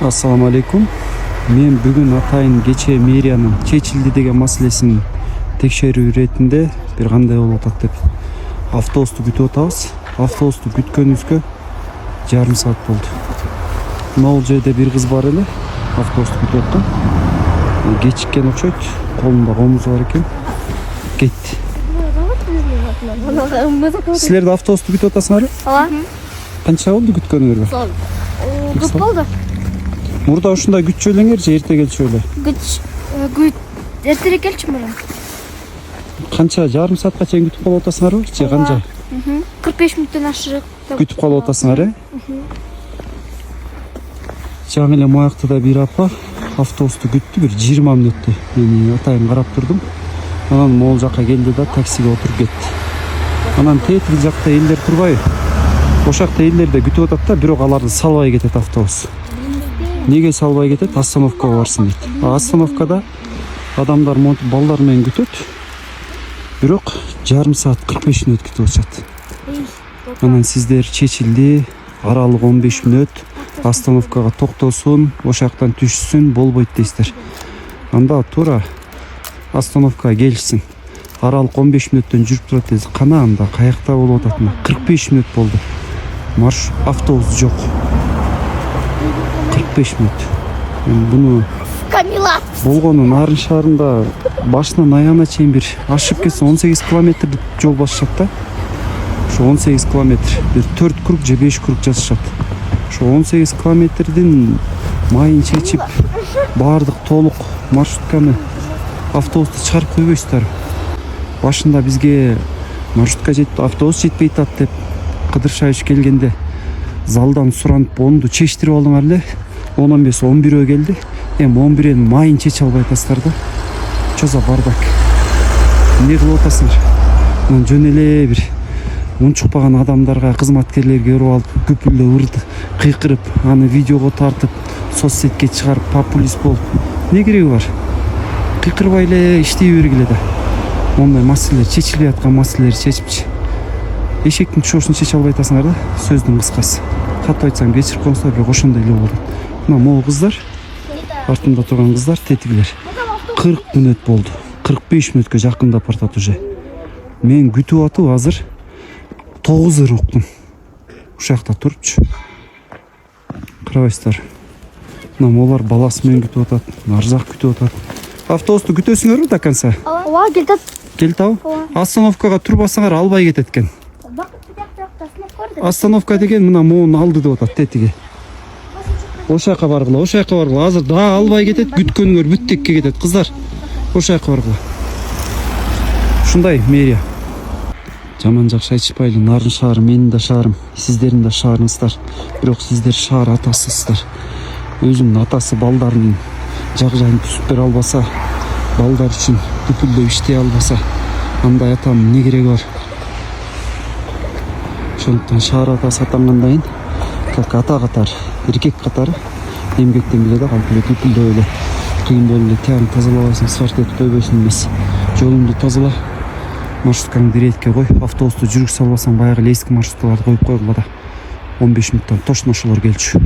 Assalamu алейкум. Мен бүгүн атайын кече мэриянын чечилди деген маселесин текшерүү иретинде бир кандай болуп атат деп автобусту күтүп атабыз. Автобусту күткөнүбүзгө жарым саат болду. Могул жерде бир кыз бар эле, автобусту күтүп аткан. Кечиккен окшойт, колунда комузу бар экен. Кетти. Силер да автобусту күтүп атасыңарбы? Ооба. Канча болду күткөнүңөргө? Көп болду. Мурда ушундай күтчү элеңер же эрте келчү эле? Күт эртерээк келчү мурда. Канча жарым саатка чейин күтүп калып атасыңарбы? Же канча? 45 мүнөттөн ашык Күтүп калып атасыңар, Жаңы эле Мояктыда бир апа автобусту күттү, бир 20 мүнөттө. Мени атайын карап турдум. Анан могул жакка келди да таксиге отуруп кетти. Анан тетиги жакта элдер турбайбы? Ошол жакта элдер да күтүп атат да, бирок аларды салбай кетет автобус. Неге салбай кетет? Остановкага барсын дейт. Остановкада адамдар монтип балдар менен күтөт. Бирок жарым саат 45 мүнөт күтүп атышат. Анан сиздер чечилди, аралык 15 мүнөт, остановкага токтосун, ошол жактан түшсүн, болбойт дейсиздер. Анда туура остановкага келишсин. Аралык 15 мүнөттөн жүрүп турат дейсиз. Кана анда каякта болуп атат? 45 мүнөт болду. Марш автобус жок. 45 мүнөт. Буну Камила. болгону Нарын шаарында башынан аягына чейин бир ашып кетсе 18 километр жол басышат да. Ошо 18 километр, бир 4 круг же 5 круг жасашат. Ошо 18 километрдин майын чечип, баардык толук маршрутканы автобусту чыгарып койбойсуздар. Башында бизге маршрутка жетип, автобус жетпей атат деп Кыдыршайыш келгенде залдан суранып, онду чечтирип алдыңар эле. 10-15 11 келди. Эми 11-ün майын чече албай атасыздар да. Чоза бардак. Эмне кылып атасыңар? Анан жөн эле бир унчукпаган адамдарга, кызматкерлерге уруп алып, күпүлдө ырды, кыйкырып, аны видеого тартып, соцсетке чыгарып, популист болуп, эмне кереги бар? Кыйкырбай эле иштей бергиле да. Мондай маселелер чечилбей аткан маселелерди чечипчи. Эшектин чошун чече албай атасыңар да, сөздүн кыскасы. Катуу айтсам кечирип коюңуздар, бирок ошондой эле болот. Мына могул кыздар, артымда турган кыздар, тетигилер. 40 мүнөт болду. 45 мүнөткө жакындап бартат уже. Мен күтүп атып азыр 9 уктум. Ушул жакта турупчу. Карабайсыздар. Мына молар баласы менен күтүп атат, нарзак күтүп атат. Автобусту күтөсүңөрбү до конца? Ооба, келтат. Келтабы? Остановкага турбасаңар албай кетет экен. Остановка деген мына моунун алды деп атат, тетиги. Ошол жака баргыла, ошол жака баргыла. Азыр да албай кетет, күткөнүңөр бүттекке кетет, кыздар. Ошол жака баргыла. Ушундай мэрия. Жаман жакшы айтышпайлы, Нарын шаары менин да шаарым, сиздердин да шаарыңыздар. Бирок сиздер шаар атасысыздар. Өзүнүн атасы балдарынын жак жайын түзүп бере албаса, балдар үчүн күпүлдөп иштей албаса, андай атанын эмне кереги бар? Ошондуктан шаар атасы атангандайын, как ата катары, эркек катары эмгектен биле да калп эле күпүлдөп эле, кыйын болуп эле тияны тазалабайсың, сарт этип көйбөйсүң эмес. Жолуңду тазала, маршруткаңды иретке кой, автобусту жүргүзө албасаң баягы эле эски маршруттарды коюп койгула да. 15 мүнөттөн точно ошолор келчү.